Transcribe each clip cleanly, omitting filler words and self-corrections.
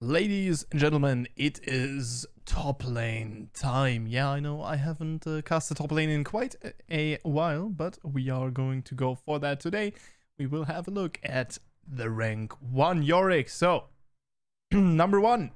Ladies and gentlemen, it is top lane time. Yeah, I know I haven't cast the top lane in quite a while, but we are going to go for that today. We will have a look at the rank 1 Yorik. So, number 1,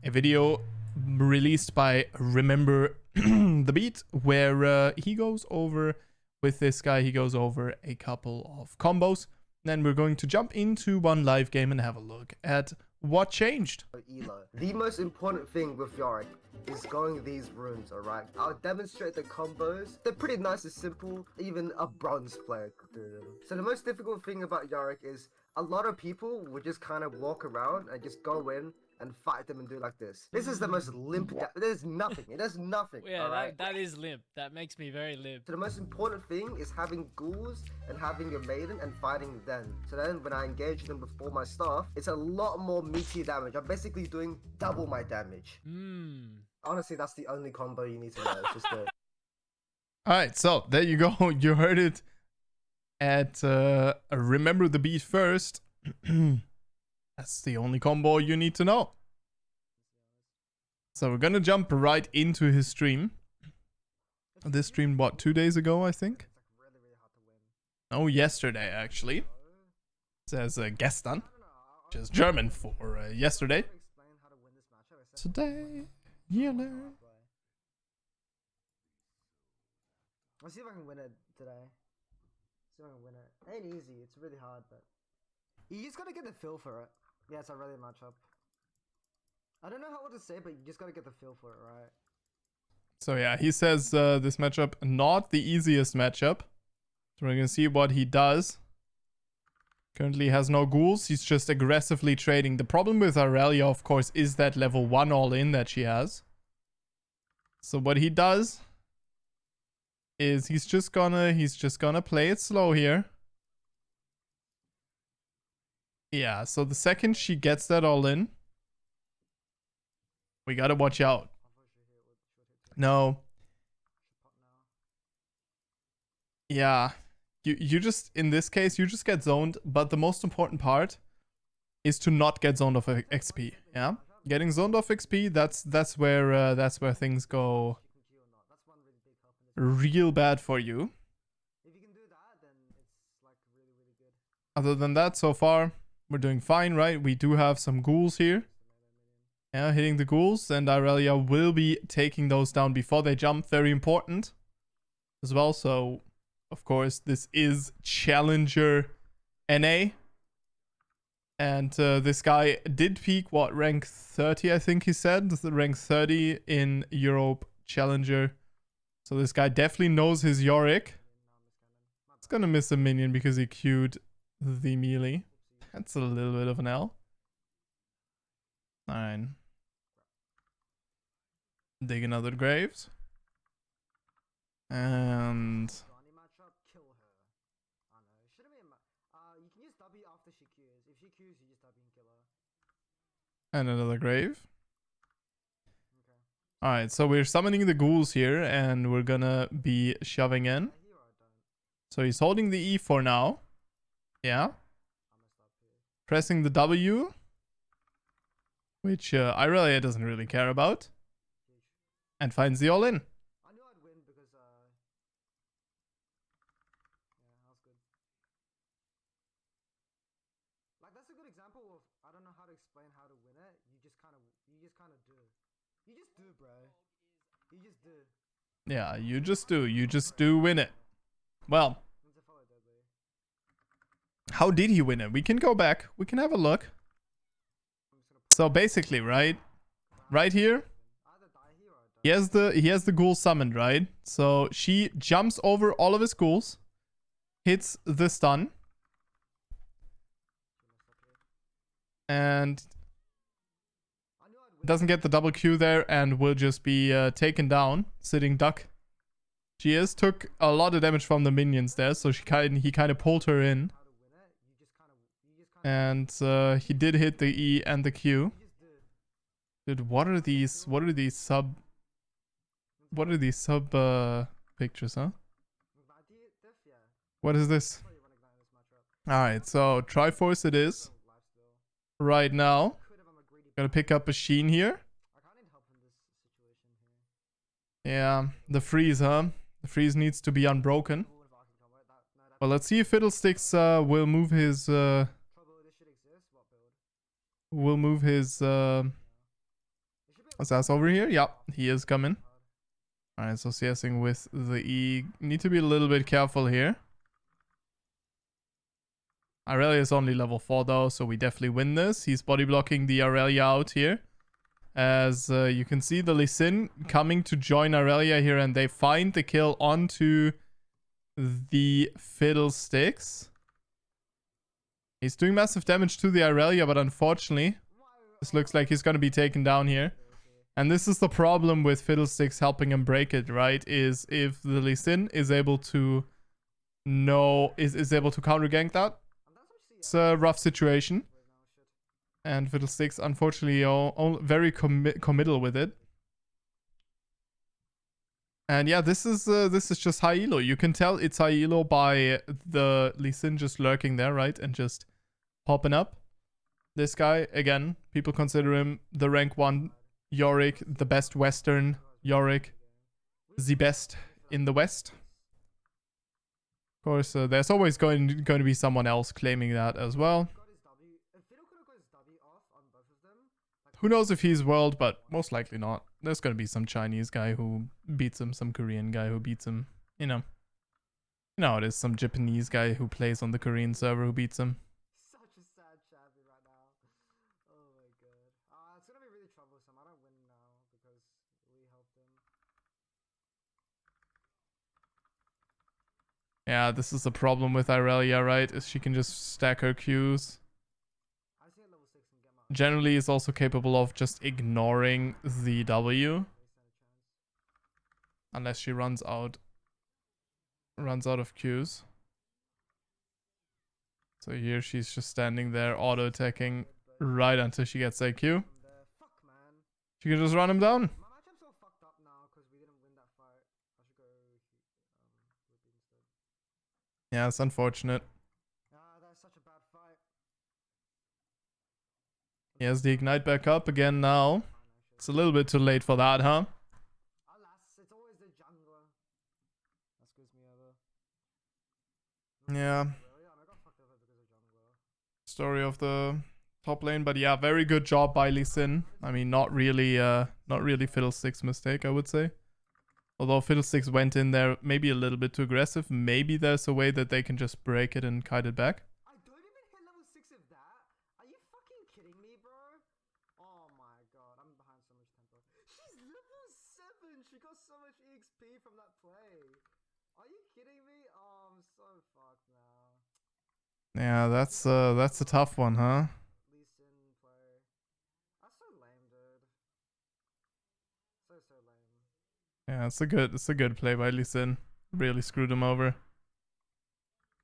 a video released by Remember the Beat, where he goes over, with this guy, he goes over a couple of combos. Then we're going to jump into one live game and have a look at what changed. Elo. The most important thing with Yorik is going these runes, alright? I'll demonstrate the combos. They're pretty nice and simple. Even a bronze player could do them. So the most difficult thing about Yorik is a lot of people would just kind of walk around and just go in and fight them and do like this. This is the most limp. There's nothing. It does nothing. Yeah, right? that is limp. That makes me very limp. So the most important thing is having ghouls and having your maiden and fighting them. So then when I engage them with all my stuff, it's a lot more meaty damage. I'm basically doing double my damage. Honestly, that's the only combo you need to know. It's just Alright, so there you go. You heard it at Remember the Beat first. That's the only combo you need to know. So we're gonna jump right into his stream. This stream, what, 2 days ago, I think? Oh, yesterday, actually. It says gestern, which is German for yesterday. Today, you learn. Let's see if I can win it today. See if I can win it. Ain't easy. It's really hard, but you just gotta get the feel for it. Yeah, it's a really matchup. I don't know what to say, but you just gotta get the feel for it, right? So yeah, he says this matchup not the easiest matchup. So we're gonna see what he does. Currently has no ghouls. He's just aggressively trading. The problem with Aurelia, of course, is that level 1 all-in that she has. So what he does is he's just gonna play it slow here. Yeah, so the second she gets that all in, we gotta watch out. No. Yeah. You just, in this case, you just get zoned, but the most important part is to not get zoned off XP. Yeah? Getting zoned off XP, that's where things go real bad for you. Other than that, so far, we're doing fine, right? We do have some ghouls here. Yeah, hitting the ghouls, and Aurelia will be taking those down before they jump. Very important as well. So, of course, this is Challenger NA. And this guy did peak, what, rank 30, I think he said? Rank 30 in Europe Challenger. So this guy definitely knows his Yorik. It's gonna miss a minion because he queued the melee. That's a little bit of an L. 9. Dig another graves. And another grave. Alright, so we're summoning the ghouls here, and we're gonna be shoving in. So he's holding the E for now. Yeah. Pressing the W, which Aurelia doesn't really care about. And finds the all-in. I knew I'd win because yeah, that was good. Like, that's a good example of, I don't know how to explain how to win it. You just kind of do. You just do, bro. You just do. Yeah, you just do. You just do win it. Well, how did he win it? We can go back. We can have a look. So basically, right here, he has the ghoul summoned, right? So she jumps over all of his ghouls, hits the stun, and doesn't get the double Q there, and will just be taken down, sitting duck. She took a lot of damage from the minions there, so he kind of pulled her in. And he did hit the E and the Q. Dude, what are these sub pictures, huh? What is this? Alright, so Triforce it is. Right now. Gonna pick up a Sheen here. I can't need help in this situation here. Yeah, the freeze, huh? The freeze needs to be unbroken. Well, let's see if Fiddlesticks will move his Assassin over here. Yeah, he is coming. Alright, so CSing with the E. Need to be a little bit careful here. Aurelia is only level 4 though, so we definitely win this. He's body blocking the Aurelia out here. As you can see the Lee Sin coming to join Aurelia here, and they find the kill onto the Fiddlesticks. He's doing massive damage to the Aurelia, but unfortunately, this looks like he's going to be taken down here. And this is the problem with Fiddlesticks helping him break it, right? Is if the Lee Sin is able to is able to counter gank that. It's a rough situation. And Fiddlesticks, unfortunately, are very committal with it. And yeah, this is just high elo. You can tell it's high elo by the Lee Sin just lurking there, right? And just popping up. This guy, again, people consider him the rank 1 Yorik, the best Western Yorik. The best in the West. Of course, there's always going to be someone else claiming that as well. Who knows if he's world, but most likely not. There's going to be some Chinese guy who beats him, some Korean guy who beats him. You know it is some Japanese guy who plays on the Korean server who beats him. Such a sad champion right now. Oh my god. It's gonna be really troublesome. I don't win now because we helped him. Yeah, this is the problem with Aurelia, right? Is she can just stack her Qs. Generally is also capable of just ignoring the W. Unless she runs out of Qs. So here she's just standing there auto-attacking right until she gets a Q. She can just run him down. Yeah, it's unfortunate. He has the ignite back up again now. It's a little bit too late for that, huh? Yeah. Story of the top lane, but yeah, very good job by Lee Sin. I mean, not really Fiddlesticks' mistake, I would say. Although Fiddlesticks went in there maybe a little bit too aggressive. Maybe there's a way that they can just break it and kite it back. I don't even hit level 6 of that. Are you fucking kidding me, bro? Oh my god, I'm behind so much tempo. She's level 7. She got so much EXP from that play. Are you kidding me? Oh, I'm so fucked now. Yeah, that's a tough one, huh? Lee Sin play. That's so lame, dude. So lame. Yeah, it's a good play by Lee Sin. Really screwed him over.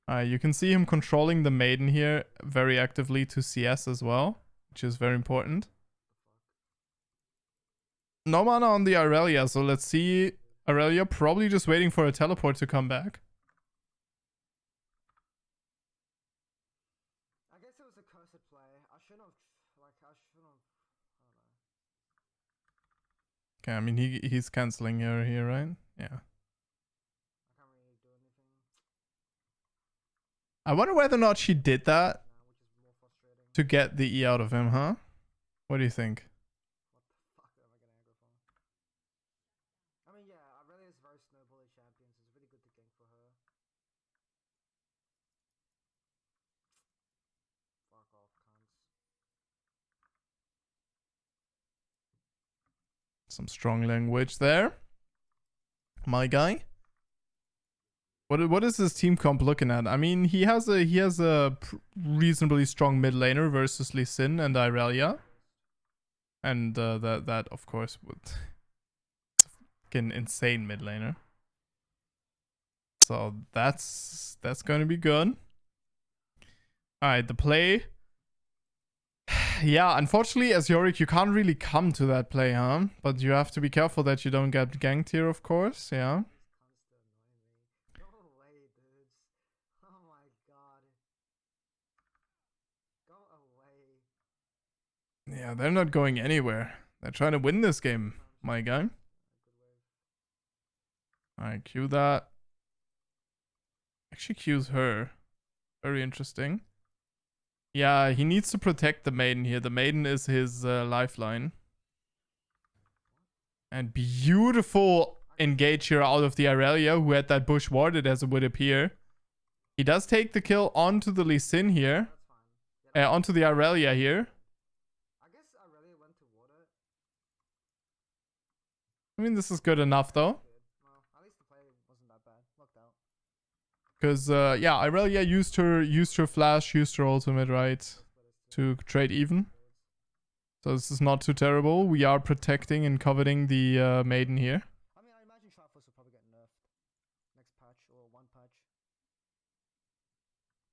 You can see him controlling the maiden here very actively to CS as well, which is very important. No mana on the Aurelia, so let's see. Aurelia probably just waiting for a teleport to come back. I guess it was a cursed play. I don't know. Okay, I mean he's canceling her here, right? Yeah. I can't really do anything. I wonder whether or not she did that Which is more frustrating. to get the E out of him, huh? What do you think? What the fuck am I gonna go for? I mean, yeah, Aurelia is very snowbally champion, so it's really good to gank for her. Fuck off, cunts. Some strong language there. My guy. What is his team comp looking at? I mean, he has a reasonably strong mid laner versus Lee Sin and Aurelia. And that of course would fucking insane mid laner. So that's going to be good. All right, the play. Yeah, unfortunately, as Yorik, you can't really come to that play, huh? But you have to be careful that you don't get ganked here, of course. Yeah. Go away, dudes. Oh my god. Go away. Yeah, they're not going anywhere. They're trying to win this game, my guy. Alright, cue that. Actually cues her. Very interesting. Yeah, he needs to protect the maiden here. The maiden is his lifeline. And beautiful engage here out of the Irelia, who had that bush warded as it would appear. He does take the kill onto the Lee Sin here. Onto the Irelia here. I mean, this is good enough, though. Because, yeah, Irelia used her flash, used her ultimate, right? To trade even. So this is not too terrible. We are protecting and coveting the maiden here. I mean, I imagine Triforce will probably get nerfed next patch or one patch.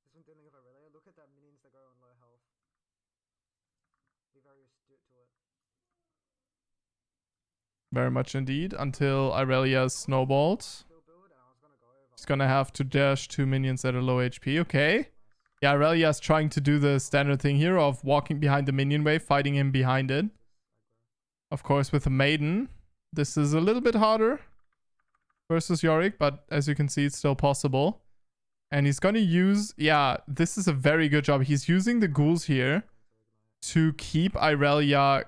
This one dealing with Irelia. Look at that minions that go on low health. Be very astute to it. Very much indeed. Until Irelia snowballed. He's gonna have to dash 2 minions that are low HP. Okay. Yeah, Aurelia's trying to do the standard thing here of walking behind the minion wave, fighting him behind it. Of course, with the maiden, this is a little bit harder versus Yorik, but as you can see, it's still possible. And he's gonna use... Yeah, this is a very good job. He's using the ghouls here to keep Irelia...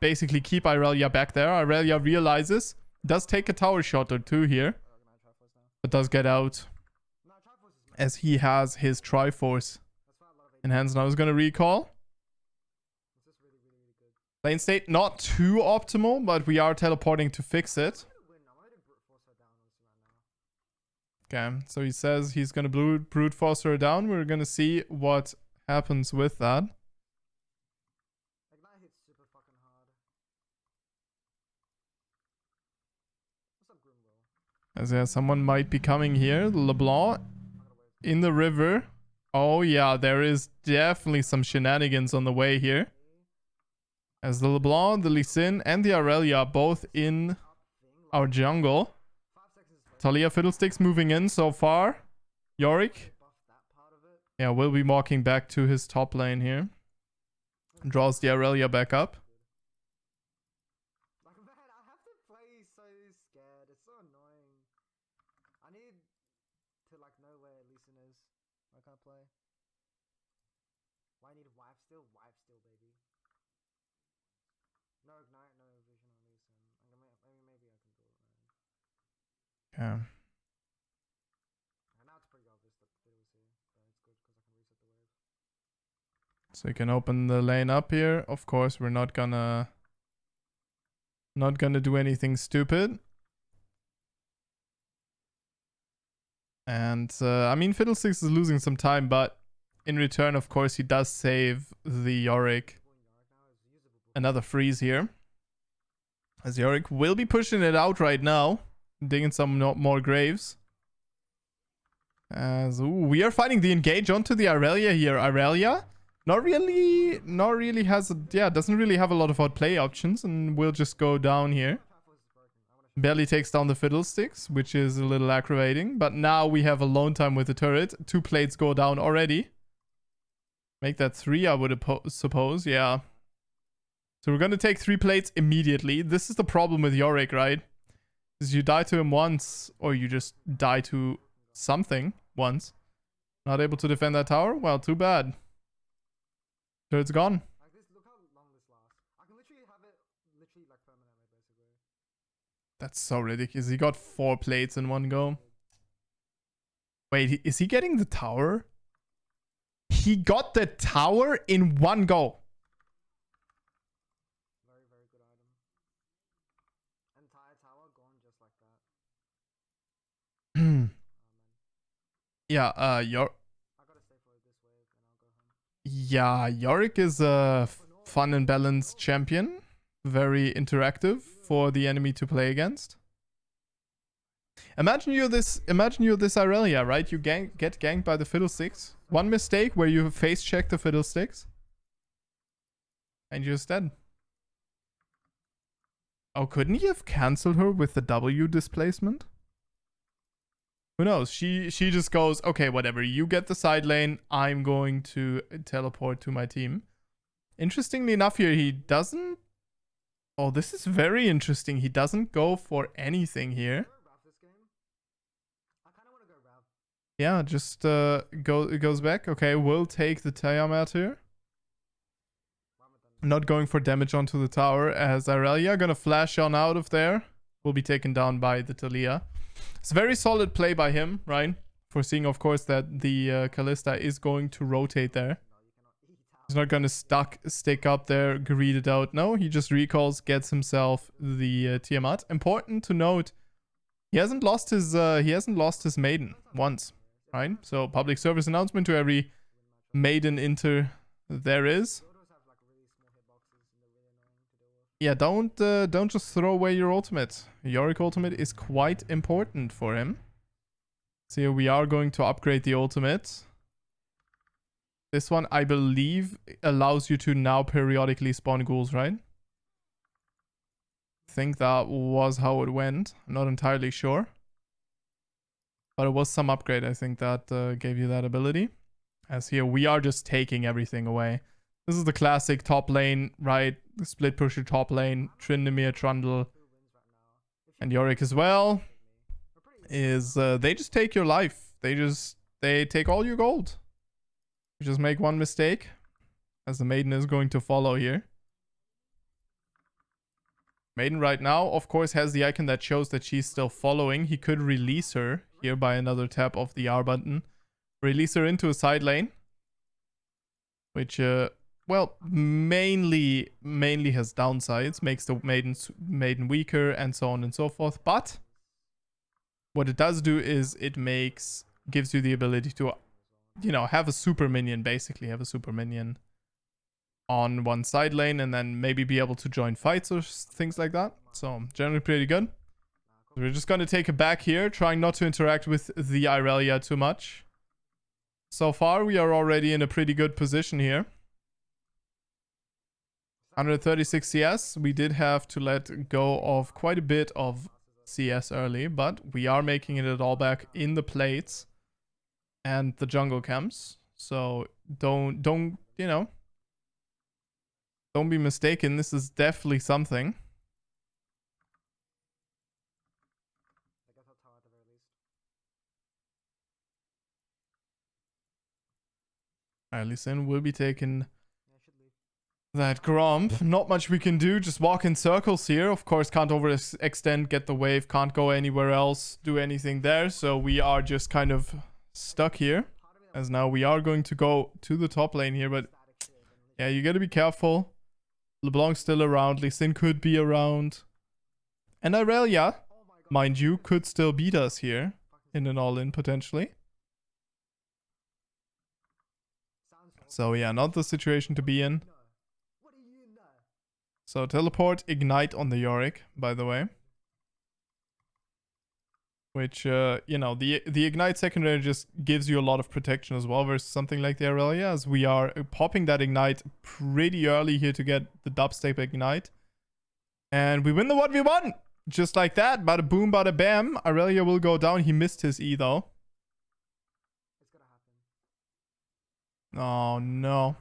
Basically keep Irelia back there. Irelia realizes, does take a tower shot or two here, but does get out as he has his Triforce in hands. Now he's going to recall. Lane state not too optimal, but we are teleporting to fix it. Okay, so he says he's going to brute force her down. We're going to see what happens with that. As yeah, someone might be coming here. LeBlanc in the river. Oh yeah, there is definitely some shenanigans on the way here. As the LeBlanc, the Lee Sin, and the Irelia are both in our jungle. Talia Fiddlesticks moving in so far. Yorik. Yeah, will be walking back to his top lane here. Draws the Irelia back up. Okay. So you can open the lane up here. Of course, we're not gonna do anything stupid. And I mean, Fiddlesticks is losing some time, but in return, of course, he does save the Yorik. Another freeze here. As Yorik will be pushing it out right now. Digging some more graves. As we are fighting the engage onto the Irelia here. Irelia not really has doesn't really have a lot of outplay options, and will just go down here. Barely takes down the Fiddlesticks, which is a little aggravating, but now we have alone time with the turret. 2 plates go down already. Make that 3, I would suppose, yeah. So we're gonna take 3 plates immediately. This is the problem with Yorik, right? Is you die to him once, or you just die to something once. Not able to defend that tower? Well, too bad. Turret's gone. That's so ridiculous. He got 4 plates in one go. Wait, is he getting the tower? He got the tower in one go. Yeah, Yorik is a fun and balanced champion. Very interactive for the enemy to play against. Imagine you're this Irelia, right? You get ganked by the Fiddlesticks. One mistake where you face check the Fiddlesticks. And you're just dead. Oh, couldn't he have cancelled her with the W displacement? Who knows? She just goes, okay, whatever. You get the side lane. I'm going to teleport to my team. Interestingly enough here, he doesn't... Oh, this is very interesting. He doesn't go for anything here. Yeah, just goes back. Okay, we'll take the Tiamat here. Not going for damage onto the tower as Irelia gonna flash on out of there. Will be taken down by the Talia. It's a very solid play by him, right? Foreseeing, of course, that the Callista is going to rotate there. He's not gonna stick up there, greed it out. No, he just recalls, gets himself the Tiamat. Important to note, he hasn't lost his maiden once, right? So public service announcement to every maiden inter there is. Yeah, don't just throw away your ultimate. Yorik ultimate is quite important for him. So here we are going to upgrade the ultimate. This one, I believe, allows you to now periodically spawn ghouls, right? I think that was how it went. I'm not entirely sure. But it was some upgrade, I think, that gave you that ability. As here, we are just taking everything away. This is the classic top lane, right? The split pusher top lane. Tryndamere, Trundle, and Yorik as well. Is they just take your life. They take all your gold. You just make one mistake, as the maiden is going to follow here. Maiden right now, of course, has the icon that shows that she's still following. He could release her here by another tap of the R button. Release her into a side lane. Which, well, mainly has downsides. Makes the maiden weaker and so on and so forth. But what it does do is it gives you the ability to, you know, have a super minion, basically. Have a super minion on one side lane and then maybe be able to join fights or things like that. So generally pretty good. We're just going to take it back here, trying not to interact with the Irelia too much. So far we are already in a pretty good position here. 136 CS. We did have to let go of quite a bit of CS early, but we are making it all back in the plates and the jungle camps. So don't you know, don't be mistaken, this is definitely something. Alright, Lee Sin will be taking that Gromp. Not much we can do, just walk in circles here. Of course, can't overextend, get the wave, can't go anywhere else, do anything there. So we are just kind of stuck here. As now we are going to go to the top lane here, but yeah, you gotta be careful. LeBlanc's still around, Lee Sin could be around. And Irelia, mind you, could still beat us here in an all-in potentially. So yeah, not the situation to be in. So teleport, ignite on the Yorik, by the way. Which, you know, the ignite secondary just gives you a lot of protection as well versus something like the Irelia, as we are popping that ignite pretty early here to get the dubstep ignite. And we win the 1v1! Just like that, bada boom, bada bam. Irelia will go down. He missed his E though. Oh no.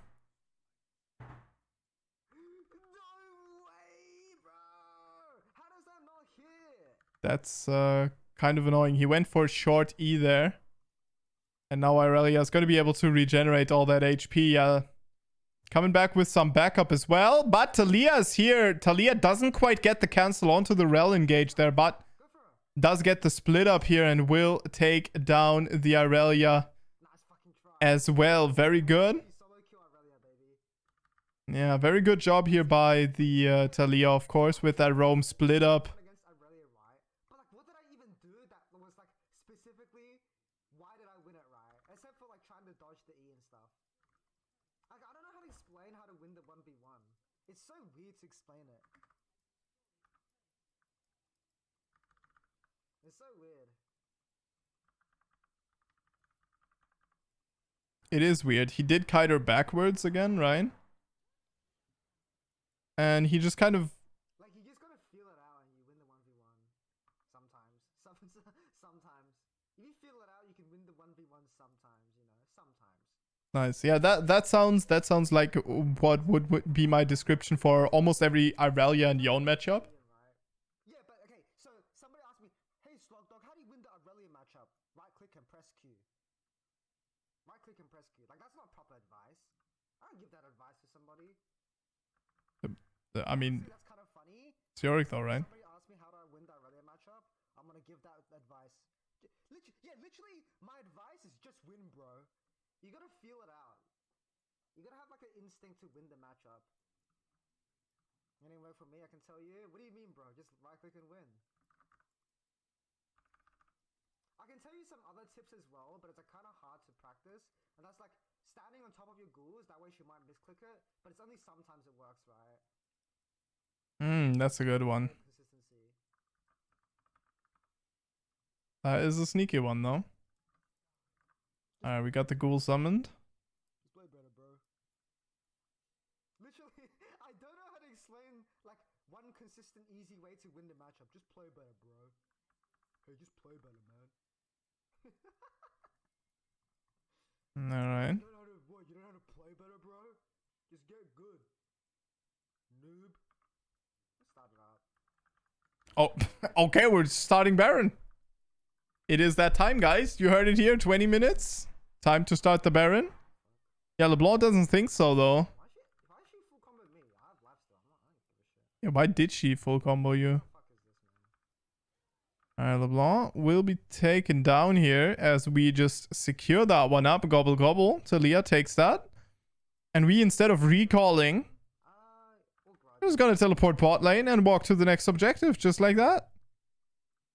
That's kind of annoying. He went for short E there. And now Irelia is going to be able to regenerate all that HP. Coming back with some backup as well. But Talia is here. Talia doesn't quite get the cancel onto the Rel engage there, but does get the split up here and will take down the Irelia as well. Very good. Yeah, very good job here by the Talia, of course, with that roam split up. It's so weird to explain it. It's so weird. It is weird. He did kite her backwards again, right? And he just kind of... Like, you just gotta feel it out and you win the 1v1. Sometimes. Sometimes. If you feel it out, you can win the 1v1 sometimes, you know? Sometimes. Nice. Yeah, that sounds like what would be my description for almost every Irelia and Yon matchup. Yeah, but okay, so somebody asked me, hey Slog Dog, how do you win the Aurelian matchup? Right click and press Q. Right click and press Q. Like, that's not proper advice. I don't give that advice to somebody. I mean, Honestly, that's kind of funny. it's Yorik though, right? Somebody asked me how do I win the Aurelian matchup, I'm gonna give that advice. Literally, my advice is just win, bro. You gotta feel it out. You gotta have like an instinct to win the matchup. It ain't work for me, I can tell you. What do you mean, bro? Just right click and win. I can tell you some other tips as well, but it's kind of hard to practice. And that's like standing on top of your ghouls. That way she might misclick it, but it's only sometimes it works, right? That's a good one. Consistency. That is a sneaky one though. Alright, we got the ghoul summoned. Just play better, bro. Literally, I don't know how to explain like one consistent, easy way to win the matchup. Just play better, bro. Hey, just play better, man. Alright. You don't know how to what? You don't know how to play better, bro? Just get good. Noob. Let's start it out. Oh, okay, we're starting Baron. It is that time, guys. You heard it here. 20 minutes. Time to start the Baron. Yeah, LeBlanc doesn't think so, though. Why is she full combo me? I have lifesteal. I don't give a shit. Yeah, why did she full combo you? What the fuck is this, man? Alright, LeBlanc will be taken down here as we just secure that one up. Gobble, gobble. Talia takes that. And we, instead of recalling, Oh, we're just gonna teleport bot lane and walk to the next objective, just like that.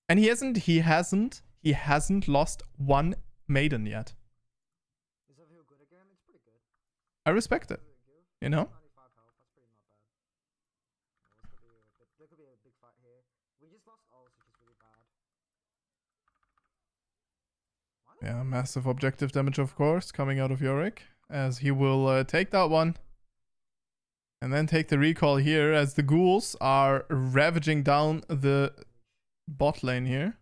And he hasn't lost one maiden yet. Is Overheal good again? It's pretty good. I respect it, you know? 95 health, that's pretty not bad. There could be a big fight here. We just lost ult, which is really bad. Yeah, massive objective damage, of course, coming out of Yorik, as he will take that one. And then take the recall here, as the ghouls are ravaging down the bot lane here.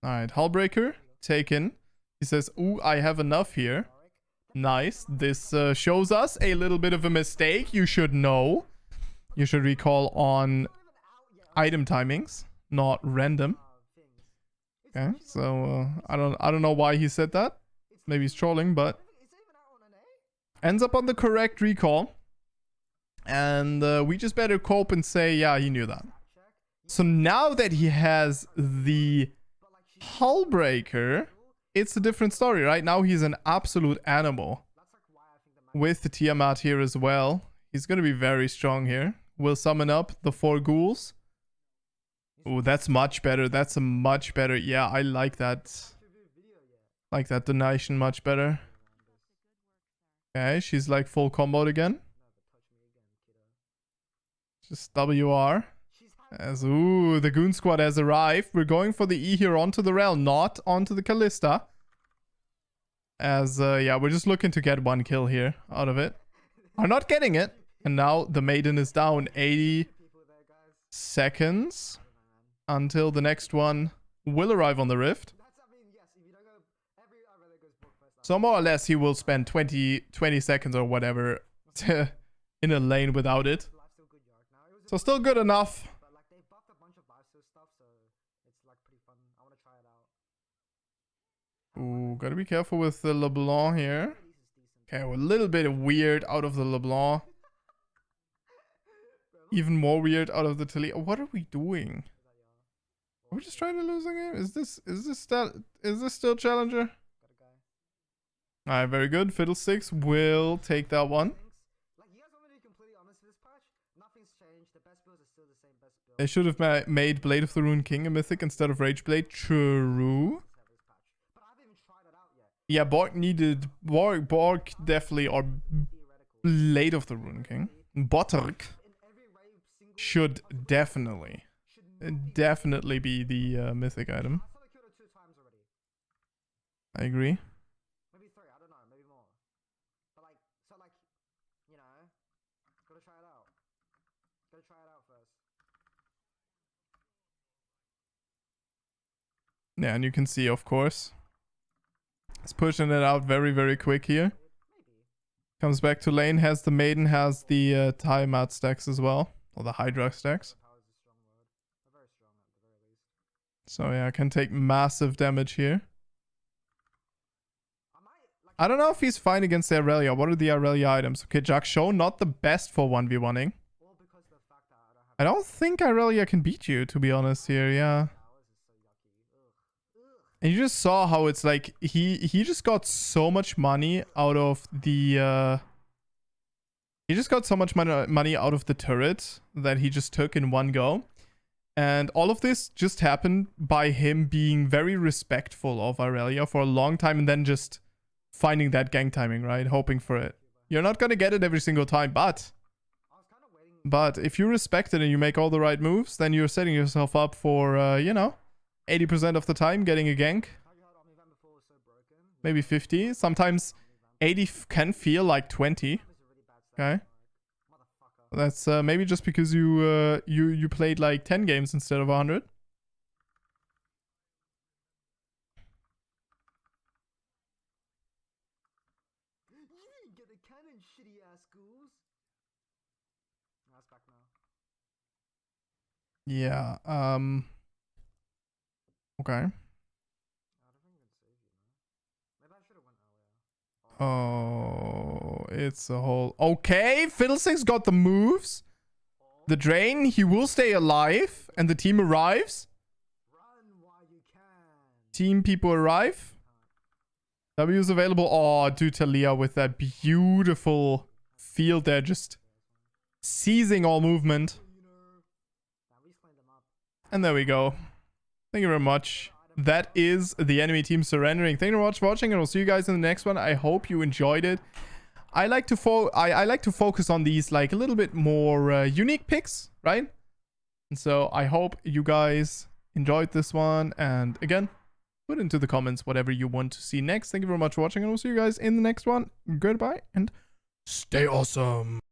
Alright, Hullbreaker, taken. He says, ooh, I have enough here. Nice. This shows us a little bit of a mistake. You should know. You should recall on item timings, not random. Okay, so I don't know why he said that. Maybe he's trolling, but ends up on the correct recall. And we just better cope and say, yeah, he knew that. So now that he has the Hullbreaker, it's a different story, right? Now he's an absolute animal. With the Tiamat here as well. He's going to be very strong here. We'll summon up the 4 ghouls. Oh, that's much better. That's a much better. Yeah, I like that. Like that donation much better. Okay, she's like full comboed again. Just WR. As, ooh, the Goon Squad has arrived. We're going for the E here onto the Rel, not onto the Callista. As, yeah, we're just looking to get 1 kill here out of it. Are not getting it. And now the Maiden is down 80 seconds until the next one will arrive on the Rift. So more or less he will spend 20 seconds or whatever in a lane without it. So still good enough. Ooh, gotta be careful with the LeBlanc here. Okay, we're a little bit weird out of the LeBlanc. Even more weird out of the Talia. What are we doing? Are we just trying to lose the game? Is this still Challenger? Alright, very good. Fiddlesticks will take that one. They should have made Blade of the Rune King a mythic instead of Rage Blade. True. Yeah, Borg definitely, or Blade of the Rune King. Botterk should definitely be the mythic item. I agree. Maybe 3, I don't know, maybe more. But like, so like, you know, gotta try it out. Gotta try it out first. Yeah, and you can see, of course, He's pushing it out very, very quick here. Comes back to lane, has the maiden, has the timeout stacks as well. Or the Hydra stacks. So yeah, can take massive damage here. I don't know if he's fine against the Aurelia. What are the Aurelia items? Okay, Jack-Show, not the best for 1v1ing. I don't think Aurelia can beat you, to be honest here, yeah. And you just saw how it's like, he just got so much money out of the, he just got so much money out of the turret that he just took in one go. And all of this just happened by him being very respectful of Aurelia for a long time and then just finding that gank timing, right? Hoping for it. You're not gonna get it every single time, but if you respect it and you make all the right moves, then you're setting yourself up for, you know, 80% of the time getting a gank. Maybe 50. Sometimes 80 can feel like 20. Okay. That's maybe just because you played like 10 games instead of 100. You didn't get the cannon, shitty ass ghouls. That's back now. Yeah, okay. Oh, it's a whole... Okay, Fiddlesticks got the moves. The drain, he will stay alive. And the team arrives. Team people arrive. W is available. Oh, dude, Talia with that beautiful field there. Just seizing all movement. And there we go. Thank you very much. That is the enemy team surrendering. Thank you very much for watching, and we'll see you guys in the next one. I hope you enjoyed it. I like to I like to focus on these like a little bit more unique picks, right? And so I hope you guys enjoyed this one. And again, put into the comments whatever you want to see next. Thank you very much for watching, and we'll see you guys in the next one. Goodbye and stay awesome.